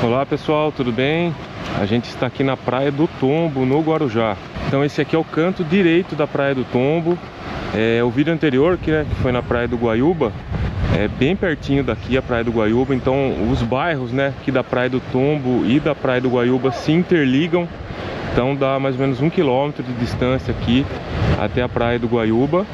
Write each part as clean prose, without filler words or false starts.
Olá pessoal, tudo bem? A gente está aqui na Praia do Tombo, no Guarujá. Então esse aqui é o canto direito da Praia do Tombo. O vídeo anterior, que foi na Praia do Guaiúba, é bem pertinho daqui a Praia do Guaiúba. Então os bairros, aqui da Praia do Tombo e da Praia do Guaiúba se interligam. Então dá mais ou menos 1 quilômetro de distância aqui até a Praia do Guaiúba.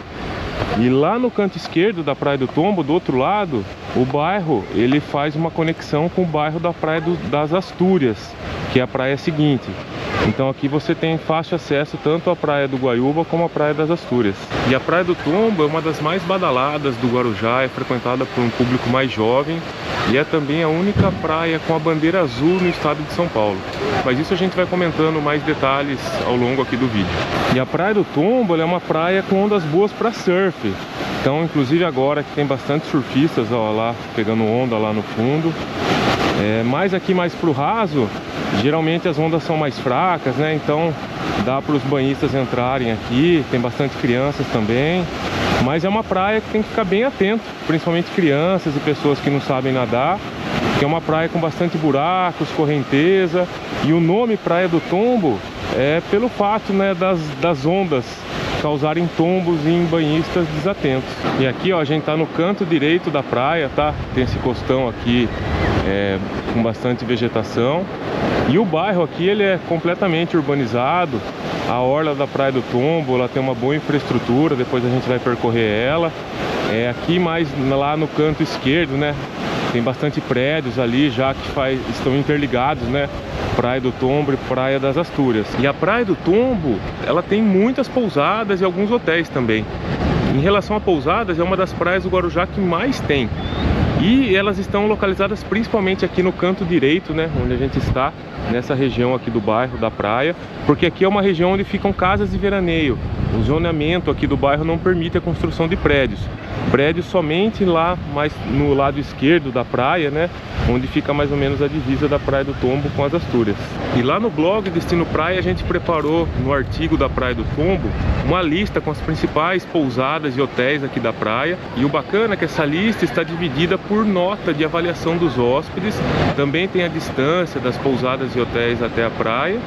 E lá no canto esquerdo da Praia do Tombo, do outro lado, o bairro ele faz uma conexão com o bairro da Praia das Astúrias, que é a praia seguinte. Então aqui você tem fácil acesso tanto à Praia do Guaiúba como à Praia das Astúrias. E a Praia do Tombo é uma das mais badaladas do Guarujá, é frequentada por um público mais jovem e é também a única praia com a bandeira azul no estado de São Paulo. Mas isso a gente vai comentando mais detalhes ao longo aqui do vídeo. E a Praia do Tombo é uma praia com ondas boas para surf. Então, inclusive agora que tem bastante surfistas, ó, lá pegando onda lá no fundo. Mas aqui mais pro raso, geralmente as ondas são mais fracas, Então dá para os banhistas entrarem aqui, tem bastante crianças também. Mas é uma praia que tem que ficar bem atento, principalmente crianças e pessoas que não sabem nadar, que é uma praia com bastante buracos, correnteza. E o nome Praia do Tombo é pelo fato, das ondas causarem tombos em banhistas desatentos. E aqui, ó, a gente tá no canto direito da praia, tá? Tem esse costão aqui com bastante vegetação. E o bairro aqui, ele é completamente urbanizado. A orla da Praia do Tombo, ela tem uma boa infraestrutura, depois a gente vai percorrer ela. Aqui mais lá no canto esquerdo, tem bastante prédios ali já que estão interligados, Praia do Tombo e Praia das Astúrias. E a Praia do Tombo, ela tem muitas pousadas e alguns hotéis também. Em relação a pousadas, é uma das praias do Guarujá que mais tem. E elas estão localizadas principalmente aqui no canto direito, onde a gente está, nessa região aqui do bairro, da praia, porque aqui é uma região onde ficam casas de veraneio. O zoneamento aqui do bairro não permite a construção de prédios. Prédios somente lá, mais no lado esquerdo da praia, onde fica mais ou menos a divisa da Praia do Tombo com as Astúrias. E lá no blog Destino Praia a gente preparou, no artigo da Praia do Tombo, uma lista com as principais pousadas e hotéis aqui da praia. E o bacana é que essa lista está dividida por nota de avaliação dos hóspedes. Também tem a distância das pousadas e hotéis até a praia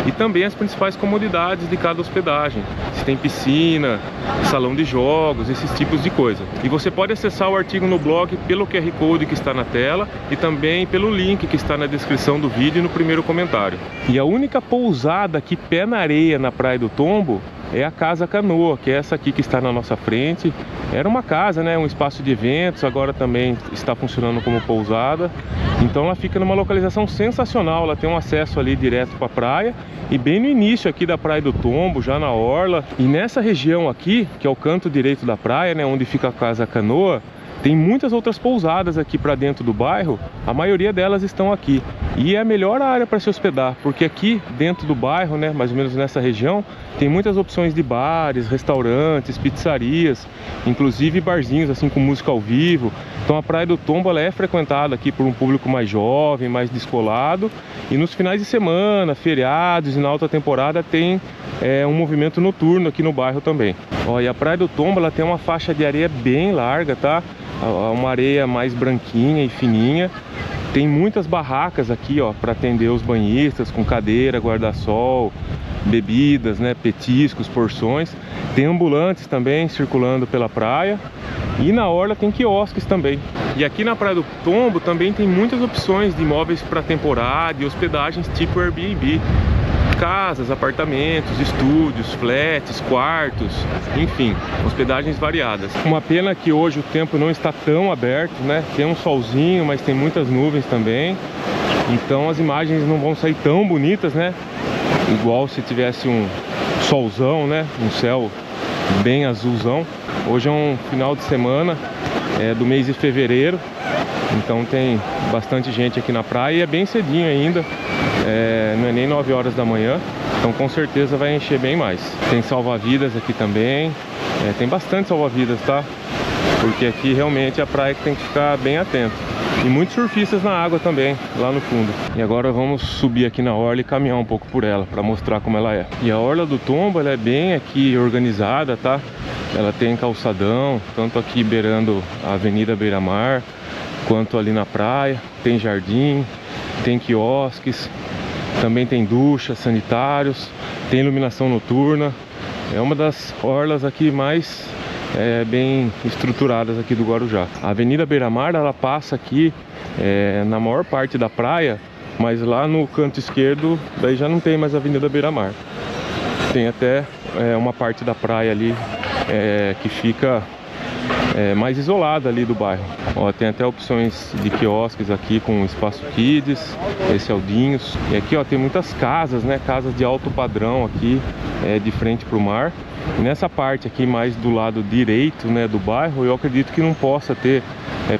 e também as principais comodidades de cada hospedagem. Se tem piscina, salão de jogos, esses tipos de coisa. E você pode acessar o artigo no blog pelo QR Code que está na tela e também pelo link que está na descrição do vídeo e no primeiro comentário. E a única pousada aqui pé na areia na Praia do Tombo é a Casa Canoa, que é essa aqui que está na nossa frente. Era uma casa, um espaço de eventos, agora também está funcionando como pousada. Então ela fica numa localização sensacional, ela tem um acesso ali direto para a praia e bem no início aqui da Praia do Tombo, já na orla. E nessa região aqui, que é o canto direito da praia, onde fica a Casa Canoa, tem muitas outras pousadas aqui para dentro do bairro, a maioria delas estão aqui. E é a melhor área para se hospedar, porque aqui dentro do bairro, mais ou menos nessa região, tem muitas opções de bares, restaurantes, pizzarias, inclusive barzinhos assim com música ao vivo. Então a Praia do Tombo ela é frequentada aqui por um público mais jovem, mais descolado. E nos finais de semana, feriados e na alta temporada tem um movimento noturno aqui no bairro também. E a Praia do Tombo ela tem uma faixa de areia bem larga, tá? Uma areia mais branquinha e fininha. Tem muitas barracas aqui, para atender os banhistas, com cadeira, guarda-sol, bebidas, petiscos, porções. Tem ambulantes também circulando pela praia. E na orla tem quiosques também. E aqui na Praia do Tombo também tem muitas opções de imóveis para temporada e hospedagens tipo Airbnb. Casas, apartamentos, estúdios, flats, quartos, enfim, hospedagens variadas. Uma pena que hoje o tempo não está tão aberto, Tem um solzinho, mas tem muitas nuvens também. Então as imagens não vão sair tão bonitas, Igual se tivesse um solzão, Um céu bem azulzão. Hoje é um final de semana do mês de fevereiro. Então tem bastante gente aqui na praia e é bem cedinho ainda. Não é nem 9 horas da manhã, então com certeza vai encher bem mais. Tem salva-vidas aqui também, tem bastante salva-vidas, tá? Porque aqui realmente é a praia que tem que ficar bem atento. E muitos surfistas na água também, lá no fundo. E agora vamos subir aqui na orla e caminhar um pouco por ela, para mostrar como ela é. E a Orla do Tombo, ela é bem aqui organizada, tá? Ela tem calçadão, tanto aqui beirando a Avenida Beira-Mar, quanto ali na praia. Tem jardim, tem quiosques, também tem duchas, sanitários, tem iluminação noturna. É uma das orlas aqui mais bem estruturadas aqui do Guarujá. A Avenida Beira-Mar, ela passa aqui na maior parte da praia, mas lá no canto esquerdo daí já não tem mais a Avenida Beira-Mar. Tem até uma parte da praia ali que fica mais isolada ali do bairro. Ó, tem até opções de quiosques aqui com espaço kids, esse é o Dinhos. E aqui, ó, tem muitas casas, né? Casas de alto padrão aqui, de frente para o mar. E nessa parte aqui mais do lado direito, né, do bairro, eu acredito que não possa ter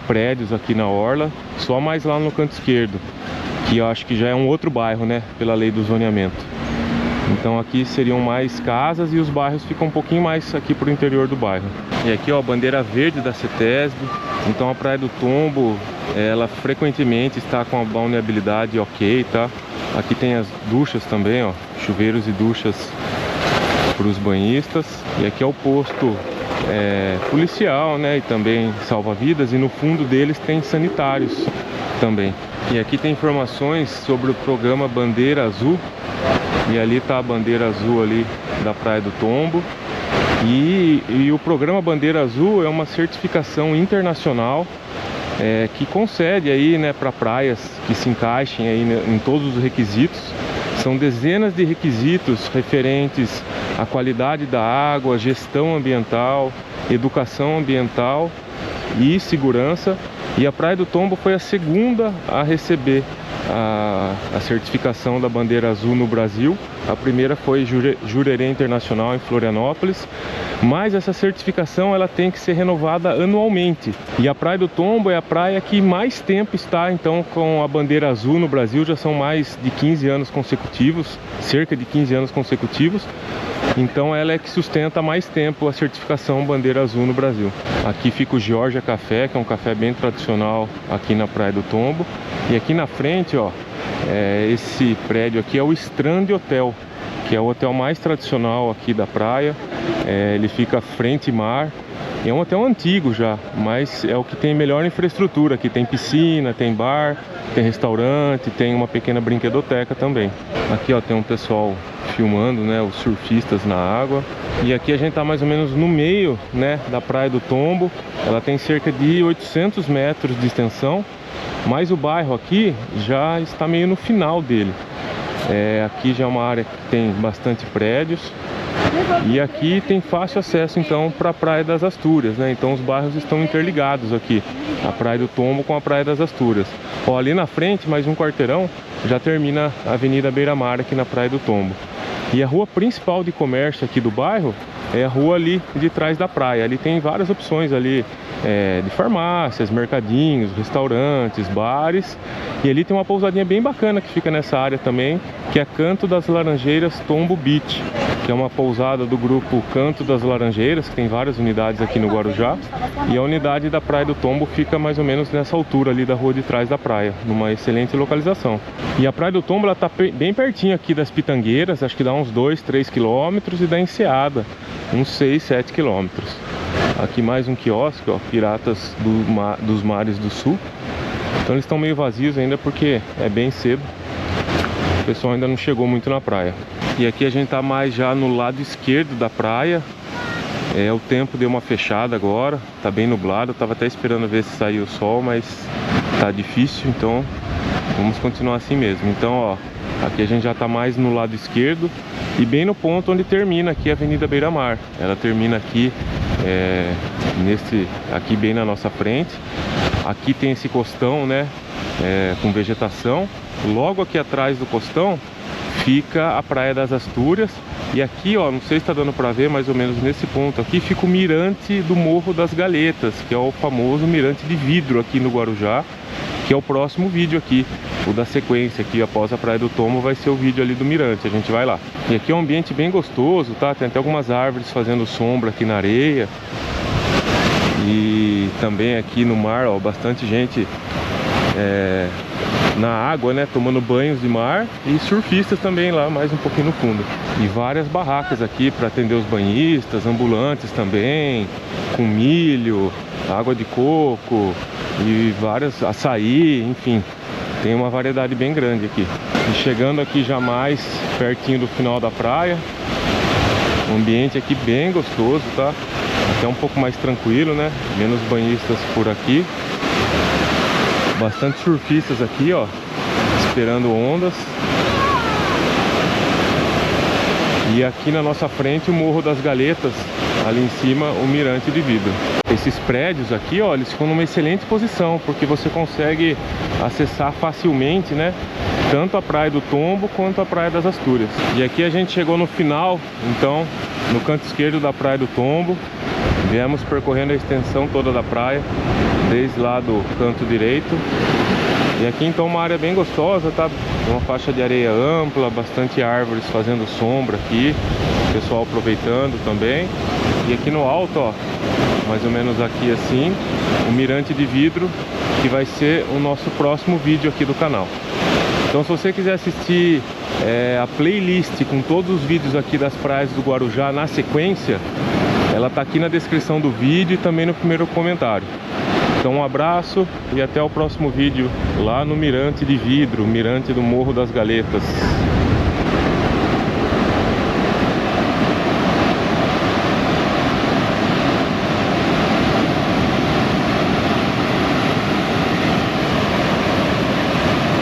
prédios aqui na orla, só mais lá no canto esquerdo, que eu acho que já é um outro bairro, né, pela lei do zoneamento. Então aqui seriam mais casas e os bairros ficam um pouquinho mais aqui pro interior do bairro. E aqui, ó, a bandeira verde da CETESB. Então a Praia do Tombo, ela frequentemente está com a balneabilidade ok, tá? Aqui tem as duchas também, ó, chuveiros e duchas para os banhistas. E aqui é o posto policial, né, e também salva-vidas, e no fundo deles tem sanitários também. E aqui tem informações sobre o programa Bandeira Azul. E ali está a bandeira azul ali da Praia do Tombo. E o programa Bandeira Azul é uma certificação internacional que concede aí, né, para praias que se encaixem aí em todos os requisitos. São dezenas de requisitos referentes à qualidade da água, gestão ambiental, educação ambiental e segurança. E a Praia do Tombo foi a segunda a receber a certificação da bandeira azul no Brasil. A primeira foi Jurerê Internacional em Florianópolis, mas essa certificação ela tem que ser renovada anualmente. E a Praia do Tombo é a praia que mais tempo está então com a bandeira azul no Brasil, já são mais de 15 anos consecutivos, cerca de 15 anos consecutivos. Então ela é que sustenta mais tempo a certificação bandeira azul no Brasil. Aqui fica o Georgia Café, que é um café bem tradicional aqui na Praia do Tombo. E aqui na frente, ó, esse prédio aqui é o Strand Hotel, que é o hotel mais tradicional aqui da praia. Ele fica frente mar. É um hotel antigo já, mas é o que tem melhor infraestrutura. Aqui tem piscina, tem bar, tem restaurante, tem uma pequena brinquedoteca também. Aqui, ó, tem um pessoal filmando, né, os surfistas na água. E aqui a gente tá mais ou menos no meio, né, da Praia do Tombo. Ela tem cerca de 800 metros de extensão, mas o bairro aqui já está meio no final dele. Aqui já é uma área que tem bastante prédios. E aqui tem fácil acesso então para a Praia das Astúrias, né? Então os bairros estão interligados aqui, a Praia do Tombo com a Praia das Astúrias. Ó, ali na frente, mais um quarteirão, já termina a Avenida Beira-Mar aqui na Praia do Tombo. E a rua principal de comércio aqui do bairro é a rua ali de trás da praia. Ali tem várias opções ali de farmácias, mercadinhos, restaurantes, bares. E ali tem uma pousadinha bem bacana que fica nessa área também, que é Canto das Laranjeiras Tombo Beach, que é uma pousada do grupo Canto das Laranjeiras, que tem várias unidades aqui no Guarujá. E a unidade da Praia do Tombo fica mais ou menos nessa altura ali da rua de trás da praia, numa excelente localização. E a Praia do Tombo, ela tá bem pertinho aqui das Pitangueiras, acho que dá uns 2, 3 quilômetros, e da Enseada, uns 6, 7 quilômetros. Aqui mais um quiosque, ó, Piratas dos Mares do Sul. Então eles estão meio vazios ainda porque é bem cedo. O pessoal ainda não chegou muito na praia. E aqui a gente tá mais já no lado esquerdo da praia. O tempo deu uma fechada agora, tá bem nublado. Eu tava até esperando ver se saía o sol, mas tá difícil, então vamos continuar assim mesmo. Então, ó, aqui a gente já tá mais no lado esquerdo e bem no ponto onde termina aqui a Avenida Beira-Mar. Ela termina aqui, aqui bem na nossa frente. Aqui tem esse costão, né, com vegetação. Logo aqui atrás do costão fica a Praia das Astúrias. E aqui, ó, não sei se está dando para ver, mais ou menos nesse ponto aqui fica o mirante do Morro das Galetas, que é o famoso mirante de vidro aqui no Guarujá, que é o próximo vídeo aqui, o da sequência aqui após a Praia do Tombo vai ser o vídeo ali do mirante, a gente vai lá. E aqui é um ambiente bem gostoso, tá? Tem até algumas árvores fazendo sombra aqui na areia. E também aqui no mar, ó, bastante gente na água, né, tomando banhos de mar, e surfistas também lá mais um pouquinho no fundo. E várias barracas aqui para atender os banhistas, ambulantes também, com milho, água de coco e várias açaí, enfim. Tem uma variedade bem grande aqui. E chegando aqui já mais pertinho do final da praia, o ambiente aqui bem gostoso, tá? Até um pouco mais tranquilo, né? Menos banhistas por aqui. Bastante surfistas aqui, ó, esperando ondas. E aqui na nossa frente o Morro das Galetas, ali em cima o Mirante de Vidro. Esses prédios aqui, ó, eles ficam numa excelente posição, porque você consegue acessar facilmente, né, tanto a Praia do Tombo quanto a Praia das Astúrias. E aqui a gente chegou no final, então, no canto esquerdo da Praia do Tombo. Viemos percorrendo a extensão toda da praia, desde lá do canto direito. E aqui então uma área bem gostosa, tá? Uma faixa de areia ampla, bastante árvores fazendo sombra aqui, o pessoal aproveitando também. E aqui no alto, ó, mais ou menos aqui assim, o Mirante de Vidro, que vai ser o nosso próximo vídeo aqui do canal. Então se você quiser assistir a playlist com todos os vídeos aqui das praias do Guarujá na sequência, ela tá aqui na descrição do vídeo e também no primeiro comentário. Então um abraço e até o próximo vídeo lá no Mirante de Vidro, Mirante do Morro das Galetas.